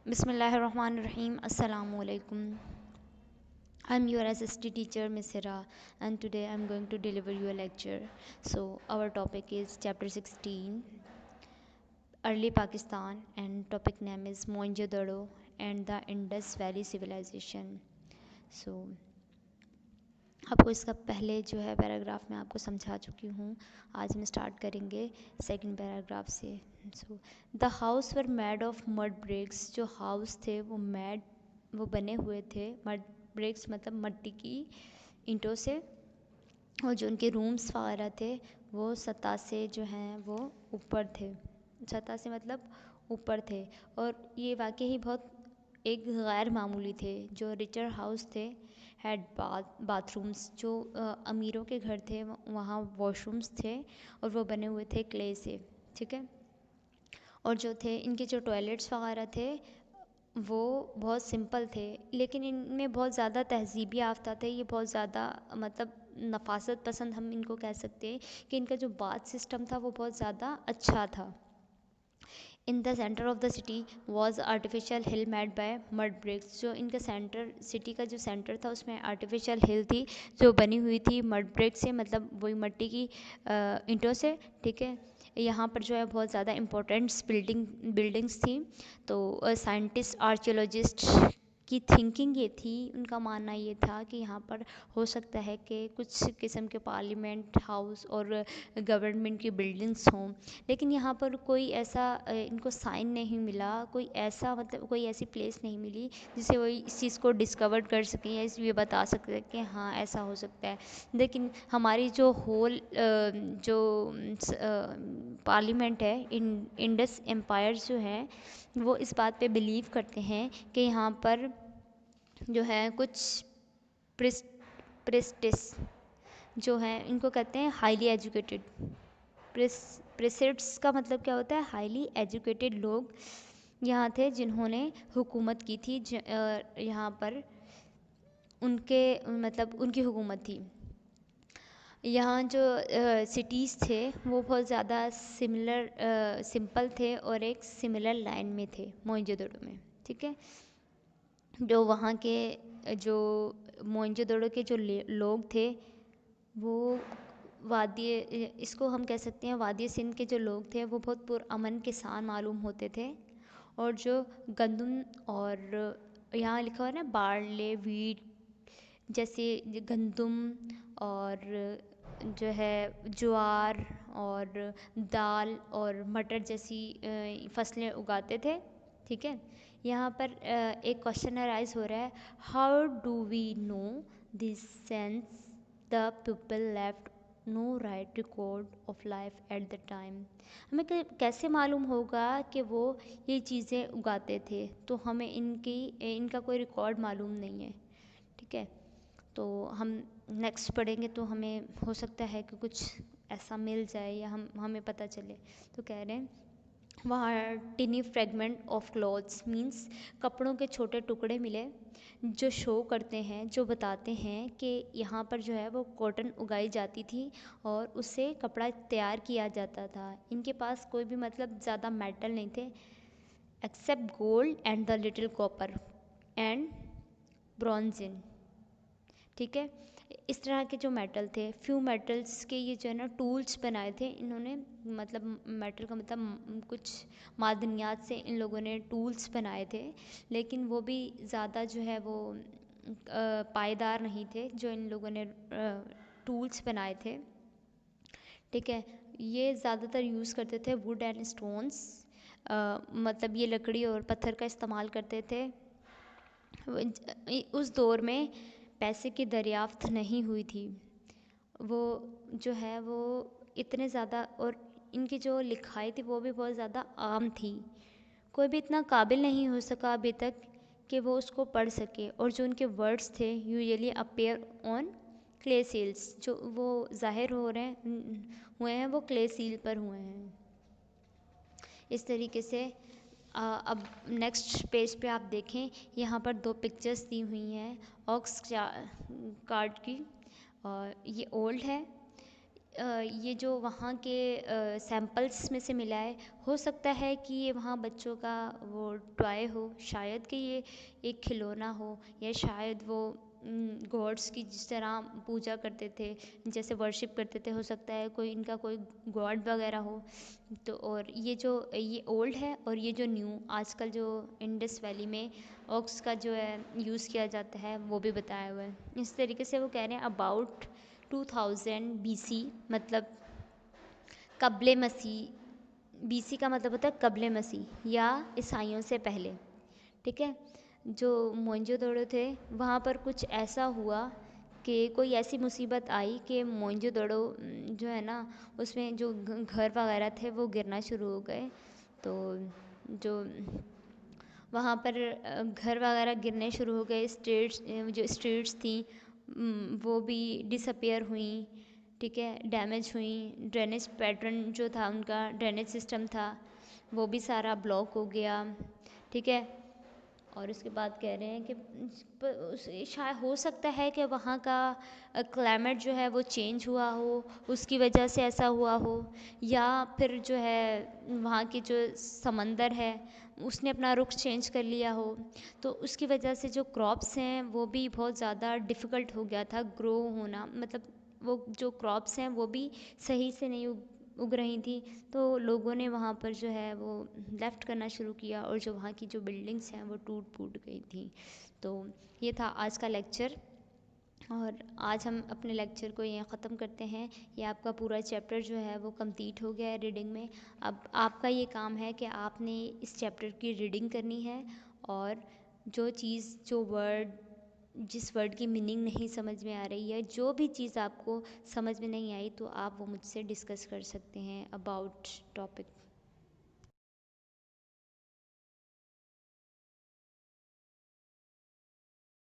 Bismillahirrahmanirrahim. Assalamualaikum. I'm your SST teacher, Miss Hira, and today I'm going to deliver you a lecture. So, our topic is chapter 16, Early Pakistan, and topic name is Mohenjo-daro and the Indus Valley Civilization. So, आपको इसका पहले जो है paragraph में आपको समझा चुकी हूँ. आज हम स्टार्ट करेंगे सेकंड पैराग्राफ से. So the house were made of mud bricks. जो हाउस थे वो बने हुए थे मड ब्रिक्स मतलब मट्टी की ईंटों से. और जो उनके रूम्स वगैरह थे वो सतह से जो हैं वो ऊपर थे. सतह से मतलब ऊपर थे. और ये वाकई ही बहुत एक गैर मामूली थे. जो रिचर हाउस थे हैड बाथरूम्स. जो अमीरों के घर थे वहाँ वॉशरूम्स थे और वो बने हुए थे क्ले से. ठीक है. और जो थे इनके जो टॉयलेट्स वगैरह थे वो बहुत सिंपल थे, लेकिन इनमें बहुत ज़्यादा तहज़ीब याफ्ता थे. ये बहुत ज़्यादा मतलब नफासत पसंद हम इनको कह सकते हैं कि इनका जो बाथ सिस्टम था वो बहुत ज़्यादा अच्छा था. In the centre of the city was artificial hill made by mud bricks. जो इनका सेंटर सिटी का जो सेंटर था उसमें आर्टिफिशियल हिल थी जो बनी हुई थी मड ब्रिक से, मतलब वही मिट्टी की ईंटों से. ठीक है. यहाँ पर जो है बहुत ज़्यादा इम्पोर्टेंट्स बिल्डिंग्स थी. तो साइंटिस्ट आर्कियोलॉजिस्ट की थिंकिंग ये थी, उनका मानना ये था कि यहाँ पर हो सकता है कि कुछ किस्म के पार्लियामेंट हाउस और गवर्नमेंट की बिल्डिंग्स हों. लेकिन यहाँ पर कोई ऐसा इनको साइन नहीं मिला, कोई ऐसा मतलब कोई ऐसी प्लेस नहीं मिली जिसे वो इस चीज़ को डिस्कवर कर सकें या ये बता सकते कि हाँ ऐसा हो सकता है. लेकिन हमारी जो होल जो पार्लियामेंट है इंडस एम्पायर जो है वो इस बात पे बिलीव करते हैं कि यहाँ पर जो है कुछ प्रेस्टिस जो है इनको कहते हैं हाईली एजुकेटेड. प्रेसिड्स का मतलब क्या होता है? हाईली एजुकेटेड लोग यहाँ थे जिन्होंने हुकूमत की थी. यहाँ पर उनके मतलब उनकी हुकूमत थी. यहाँ जो सिटीज़ थे वो बहुत ज़्यादा सिंपल थे और एक सिमिलर लाइन में थे मोहनजोदड़ो में. ठीक है. जो वहाँ के जो मोहनजोदड़ो के जो लोग थे वो वादिय इसको हम कह सकते हैं वादिय सिंध के जो लोग थे वो बहुत पुरअमन किसान मालूम होते थे. और जो गंदम और यहाँ लिखा हुआ है ना बार्ले वीट जैसे गंदम और जो है ज्वार और दाल और मटर जैसी फसलें उगाते थे. ठीक है. यहाँ पर एक क्वेश्चन अराइज हो रहा है. How do we know this since the people left no write record of life at the time. हमें कैसे मालूम होगा कि वो ये चीज़ें उगाते थे? तो हमें इनका कोई रिकॉर्ड मालूम नहीं है. ठीक है. तो हम नेक्स्ट पढ़ेंगे तो हमें हो सकता है कि कुछ ऐसा मिल जाए या हमें पता चले. तो कह रहे हैं वहाँ टिनी फ्रेगमेंट ऑफ क्लॉथ्स मीन्स कपड़ों के छोटे टुकड़े मिले जो शो करते हैं, जो बताते हैं कि यहाँ पर जो है वो कॉटन उगाई जाती थी और उससे कपड़ा तैयार किया जाता था. इनके पास कोई भी मतलब ज़्यादा मेटल नहीं थे except gold and the little copper and ब्रॉन्जिन. ठीक है. इस तरह के जो मेटल थे फ्यू मेटल्स के ये जो है ना टूल्स बनाए थे इन्होंने. मतलब मेटल का मतलब कुछ मादनियात से इन लोगों ने टूल्स बनाए थे, लेकिन वो भी ज़्यादा जो है वो पायदार नहीं थे जो इन लोगों ने टूल्स बनाए थे. ठीक है. ये ज़्यादातर यूज़ करते थे वुड एंड स्टोन्स. मतलब ये लकड़ी और पत्थर का इस्तेमाल करते थे. उस दौर में पैसे की दरियाफ्त नहीं हुई थी. वो जो है वो इतने ज़्यादा और इनकी जो लिखाई थी वो भी बहुत ज़्यादा आम थी. कोई भी इतना काबिल नहीं हो सका अभी तक कि वो उसको पढ़ सके. और जो उनके वर्ड्स थे usually appear on clay seals. जो वो ज़ाहिर हो रहे हैं हुए हैं वो क्ले सील पर हुए हैं. इस तरीके से अब नेक्स्ट पेज पे आप देखें यहाँ पर दो पिक्चर्स दी हुई हैं ऑक्स कार्ड की. और ये ओल्ड है. ये जो वहाँ के सैंपल्स में से मिला है, हो सकता है कि ये वहाँ बच्चों का वो टॉय हो, शायद कि ये एक खिलौना हो, या शायद वो गॉड्स की जिस तरह पूजा करते थे, जैसे वर्शिप करते थे, हो सकता है कोई इनका कोई गॉड वगैरह हो। तो और ये ओल्ड है, और ये जो न्यू आजकल जो इंडस वैली में ऑक्स का जो है यूज़ किया जाता है, वो भी बताया हुआ है। इस तरीके से वो कह रहे हैं अबाउट 2000 BC, मतलब कब्ले मसीह। BC का मतलब होता है कब्ले मसीह या ईसाइयों से पहले। ठीक है। जो मोइंजोदड़ो थे, वहाँ पर कुछ ऐसा हुआ कि कोई ऐसी मुसीबत आई कि मोइंजोदड़ो जो है ना, उसमें जो घर वगैरह थे वो गिरना शुरू हो गए। तो जो वहाँ पर घर वगैरह गिरने शुरू हो गए, जो स्ट्रीट्स थी वो भी डिसअपियर हुई। ठीक है, डैमेज हुई। ड्रेनेज पैटर्न जो था, उनका ड्रेनेज सिस्टम था, वो भी सारा ब्लॉक हो गया। ठीक है। और उसके बाद कह रहे हैं कि शायद हो सकता है कि वहाँ का क्लाइमेट जो है वो चेंज हुआ हो, उसकी वजह से ऐसा हुआ हो, या फिर जो है वहाँ की जो समंदर है उसने अपना रुख चेंज कर लिया हो। तो उसकी वजह से जो क्रॉप्स हैं वो भी बहुत ज़्यादा डिफ़िकल्ट हो गया था ग्रो होना, मतलब वो जो क्रॉप्स हैं वो भी सही से नहीं उग रही थी। तो लोगों ने वहाँ पर जो है वो लेफ़्ट करना शुरू किया, और जो वहाँ की जो बिल्डिंग्स हैं वो टूट फूट गई थी। तो ये था आज का लेक्चर, और आज हम अपने लेक्चर को यहाँ ख़त्म करते हैं। ये आपका पूरा चैप्टर जो है वो कंप्लीट हो गया है रीडिंग में। अब आपका ये काम है कि आपने इस चैप्टर की रीडिंग करनी है, और जो वर्ड, जिस वर्ड की मीनिंग नहीं समझ में आ रही है, जो भी चीज़ आपको समझ में नहीं आई, तो आप वो मुझसे डिस्कस कर सकते हैं अबाउट टॉपिक।